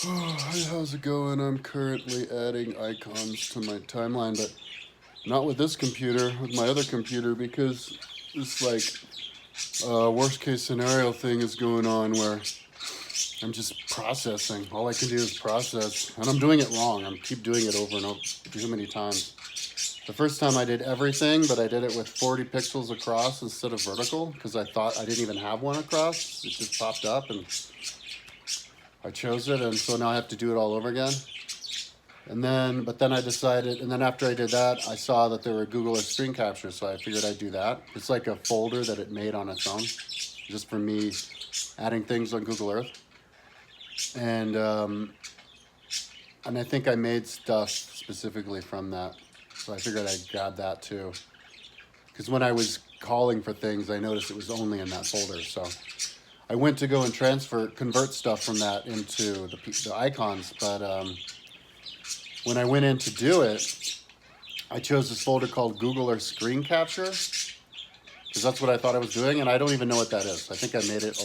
Hi, how's it going? I'm currently adding icons to my timeline, but not with this computer, with my other computer, because this worst case scenario thing is going on where I'm just processing. All I can do is process, and I'm doing it wrong. I keep doing it over and over too many times. The first time I did everything, but I did it with 40 pixels across instead of vertical because I thought I didn't even have one across. It just popped up and I chose it, and so now I have to do it all over again. But then I decided, and then after I did that, I saw that there were Google Earth screen captures, so I figured I'd do that. It's like a folder that it made on its own, just for me adding things on Google Earth. And and I think I made stuff specifically from that, so I figured I'd grab that too. Because when I was calling for things, I noticed it was only in that folder. So I went to go and convert stuff from that into the icons, but when I went in to do it, I chose this folder called Google Earth Screen Capture because that's what I thought I was doing, and I don't even know what that is. I think I made it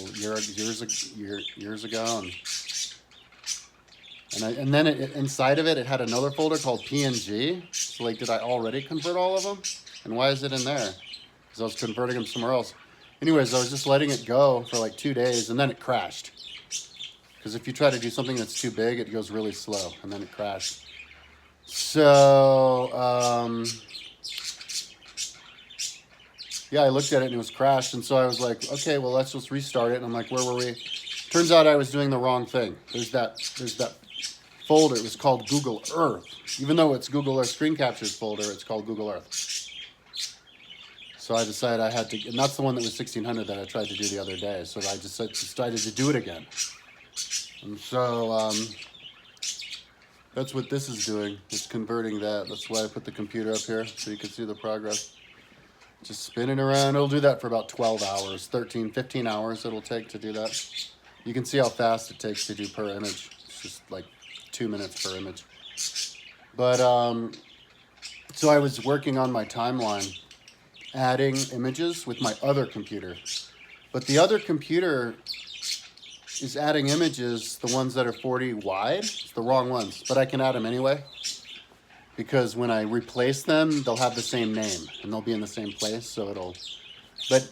years ago, and then inside of it, it had another folder called PNG. So like, did I already convert all of them? And why is it in there? Because I was converting them somewhere else. Anyways, I was just letting it go for like 2 days, and then it crashed. Because if you try to do something that's too big, it goes really slow, and then it crashed. So, yeah, I looked at it and it was crashed. And so I was like, okay, well, let's just restart it. And I'm like, where were we? Turns out I was doing the wrong thing. There's that folder. It was called Google Earth. Even though it's Google Earth Screen Captures folder, it's called Google Earth. So I decided I had to, and that's the one that was 1600 that I tried to do the other day. So I just decided to do it again. And so that's what this is doing. It's converting that. That's why I put the computer up here so you can see the progress. Just spinning around. It'll do that for about 12 hours, 13, 15 hours it'll take to do that. You can see how fast it takes to do per image. It's just like 2 minutes per image. But so I was working on my timeline, adding images with my other computer. But the other computer is adding images, the ones that are 40 wide, it's the wrong ones, but I can add them anyway. Because when I replace them, they'll have the same name and they'll be in the same place, but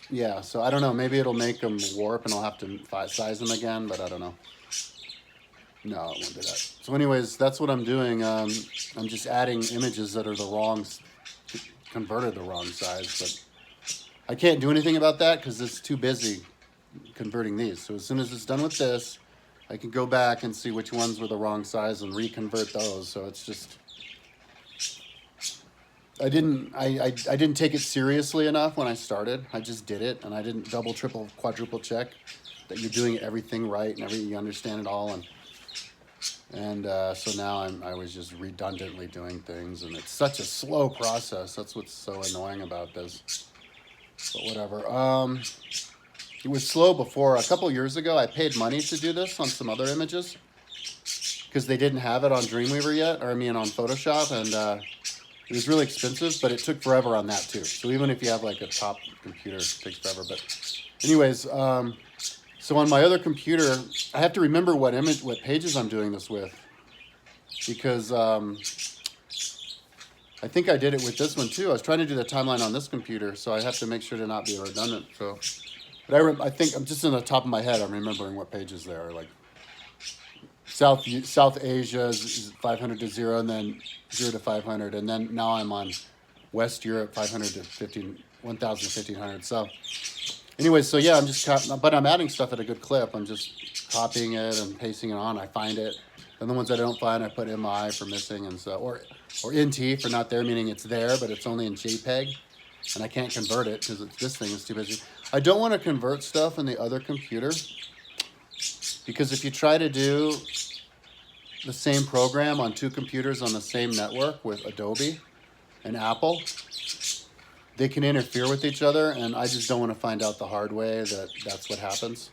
yeah, so I don't know, maybe it'll make them warp and I'll have to size them again, but I don't know. No, it won't do that. So anyways, that's what I'm doing. I'm just adding images that are converted the wrong size, but I can't do anything about that because it's too busy converting these. So as soon as it's done with this, I can go back and see which ones were the wrong size and reconvert those. So it's just, I didn't take it seriously enough when I started. I just did it, and I didn't double, triple, quadruple check that you're doing everything right and you understand it all. And so now I was just redundantly doing things, and it's such a slow process. That's what's so annoying about this. But whatever. It was slow before. A couple years ago, I paid money to do this on some other images because they didn't have it on Dreamweaver yet, or I mean on Photoshop, and it was really expensive, but it took forever on that too. So even if you have like a top computer, it takes forever. But anyways, so on my other computer, I have to remember what pages I'm doing this with, because I think I did it with this one too. I was trying to do the timeline on this computer, so I have to make sure to not be redundant. So, but I think I'm just in the top of my head. I'm remembering what pages they are. Like South Asia is 500 to 0, and then 0 to 500, and then now I'm on West Europe 500 to 1,500. So, anyways, so yeah, but I'm adding stuff at a good clip. I'm just copying it and pasting it on. I find it, and the ones I don't find, I put MI for missing, and so or NT for not there, meaning it's there, but it's only in JPEG, and I can't convert it because this thing is too busy. I don't want to convert stuff in the other computer because if you try to do the same program on 2 computers on the same network with Adobe and Apple, they can interfere with each other, and I just don't want to find out the hard way that that's what happens.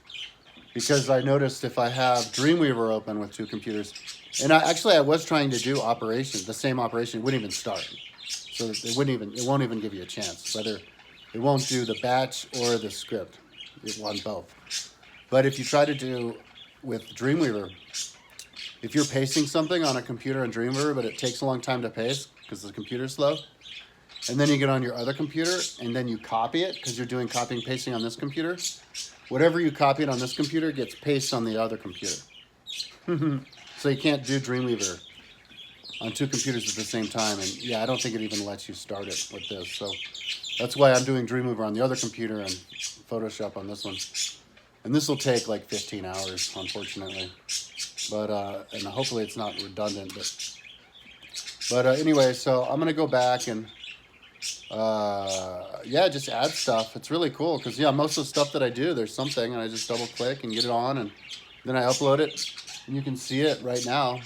Because I noticed if I have Dreamweaver open with 2 computers, and I was trying to do the same operation, it wouldn't even start. So it won't even give you a chance. Whether it won't do the batch or the script. It won both. But if you try to do with Dreamweaver, if you're pasting something on a computer in Dreamweaver, but it takes a long time to paste because the computer's slow, and then you get on your other computer and then you copy it because you're doing copying pasting on this computer, whatever you copied on this computer gets pasted on the other computer. So you can't do Dreamweaver on two computers at the same time. And yeah, I don't think it even lets you start it with this. So that's why I'm doing Dreamweaver on the other computer and Photoshop on this one. And this will take like 15 hours, unfortunately. But, and hopefully it's not redundant. But anyway, so I'm going to go back and, yeah, just add stuff. It's really cool because, yeah, most of the stuff that I do, there's something, and I just double click and get it on, and then I upload it. And you can see it right now,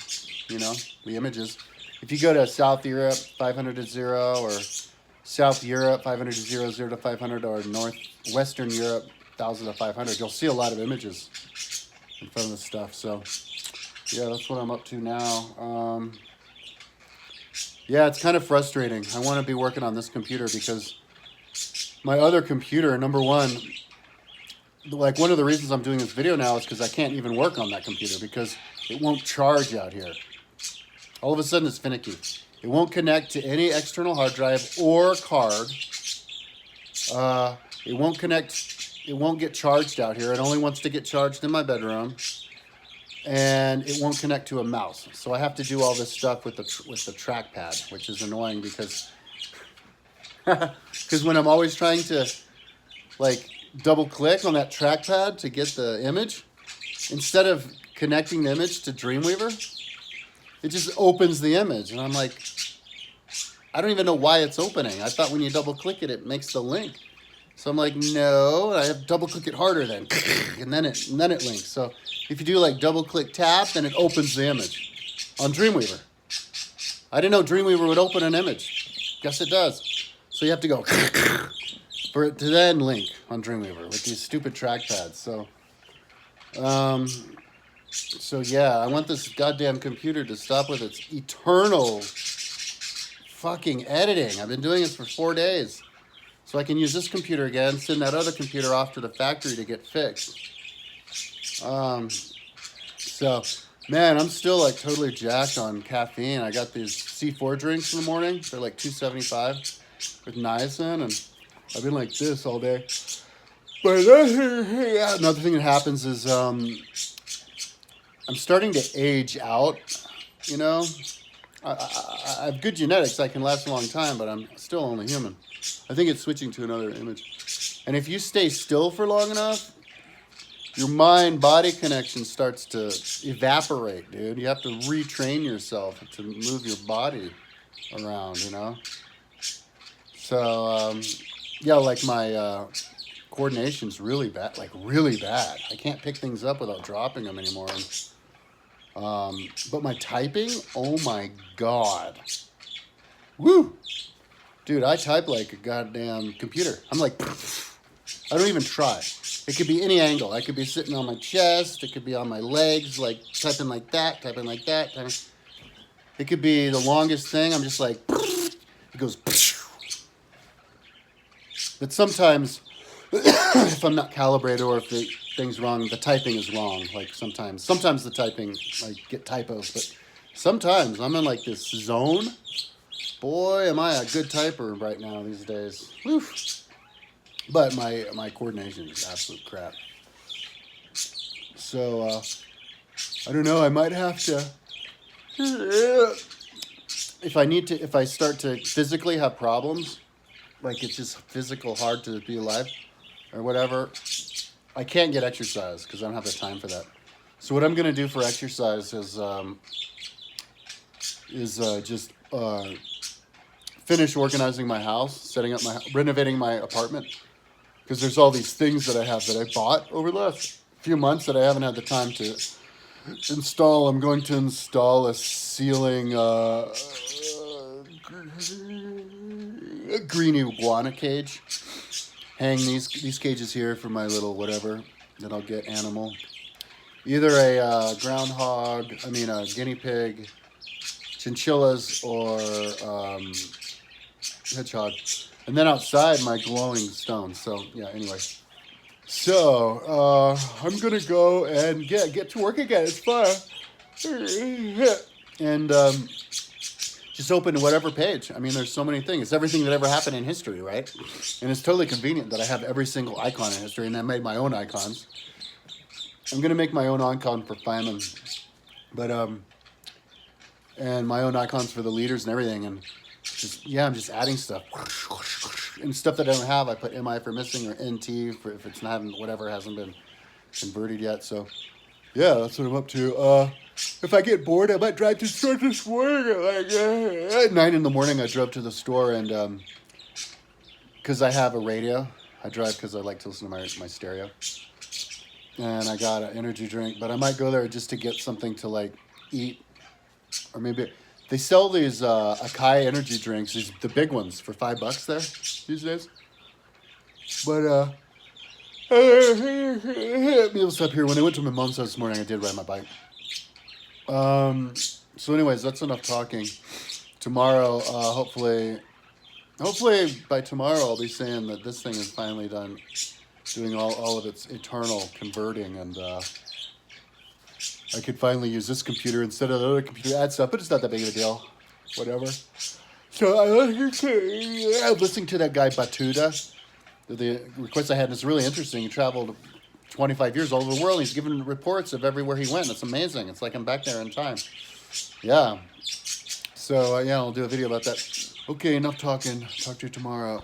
you know, the images. If you go to South Europe 500 to 0, or South Europe 500 to 0, 0 to 500, or Western Europe 1000 to 500, you'll see a lot of images in front of this stuff. So yeah, that's what I'm up to now. Yeah, it's kind of frustrating. I want to be working on this computer because my other computer, number one, like one of the reasons I'm doing this video now is because I can't even work on that computer because it won't charge out here. All of a sudden it's finicky. It won't connect to any external hard drive or card. It won't connect, it won't get charged out here. It only wants to get charged in my bedroom. And it won't connect to a mouse. So I have to do all this stuff with the trackpad, which is annoying because when I'm always trying to like double click on that trackpad to get the image, instead of connecting the image to Dreamweaver, it just opens the image. And I'm like, I don't even know why it's opening. I thought when you double click it, it makes the link. So I'm like, no, I have to double click it harder then. And then it links. So if you do like double click tap, then it opens the image on Dreamweaver. I didn't know Dreamweaver would open an image. Guess it does. So you have to go for it to then link on Dreamweaver with these stupid trackpads. So yeah, I want this goddamn computer to stop with its eternal fucking editing. I've been doing this for 4 days. So I can use this computer again, send that other computer off to the factory to get fixed. So, man, I'm still like totally jacked on caffeine. I got these C4 drinks in the morning. They're like $2.75 with niacin, and I've been like this all day. But another thing that happens is I'm starting to age out, you know. I have good genetics. I can last a long time, but I'm still only human. I think it's switching to another image. And if you stay still for long enough, your mind-body connection starts to evaporate, dude. You have to retrain yourself to move your body around, you know? So, yeah, like my coordination's really bad, like really bad. I can't pick things up without dropping them anymore. But my typing, oh my God. Woo! Dude, I type like a goddamn computer. I'm like, I don't even try. It could be any angle. I could be sitting on my chest. It could be on my legs, like typing like that, typing like that. It could be the longest thing. I'm just like, it goes. But sometimes, if I'm not calibrated or if the thing's wrong, the typing is wrong. Like sometimes the typing, like get typos, but sometimes I'm in like this zone. Boy, am I a good typer right now these days. Whew. But my coordination is absolute crap. So, I don't know, I might have to, if I start to physically have problems, like it's just physical hard to be alive or whatever, I can't get exercise because I don't have the time for that. So what I'm going to do for exercise is just finish organizing my house, renovating my apartment, because there's all these things that I have that I bought over the last few months that I haven't had the time to install. I'm going to install a ceiling green iguana cage. Hang these cages here for my little whatever that I'll get animal. Either a a guinea pig, chinchillas, or hedgehog. And then outside, my glowing stone. So, yeah, anyway. So, I'm going to go and get to work again. It's fun. And just open to whatever page. I mean, there's so many things. It's everything that ever happened in history, right? And it's totally convenient that I have every single icon in history, and I made my own icons. I'm gonna make my own icon for Feynman, but and my own icons for the leaders and everything, and just I'm just adding stuff and stuff that I don't have. I put MI for missing or NT for if it's not whatever hasn't been converted yet. So yeah, that's what I'm up to. If I get bored, I might drive to the store this morning at 9 in the morning. I drove to the store and because I have a radio, I drive because I like to listen to my stereo. And I got an energy drink, but I might go there just to get something to like eat, or maybe they sell these Akai energy drinks, the big ones for $5 there these days. But maybe I'll stop here. When I went to my mom's house this morning, I did ride my bike. So anyways, that's enough talking. Tomorrow, hopefully by tomorrow I'll be saying that this thing is finally done doing all of its eternal converting, and I could finally use this computer instead of the other computer to add stuff, but it's not that big of a deal. Whatever. So I'm listening to that guy Batuta. The request I had is really interesting. He traveled 25 years all over the world. He's given reports of everywhere he went. It's amazing. It's like I'm back there in time. Yeah. So, I'll do a video about that. Okay, enough talking. Talk to you tomorrow.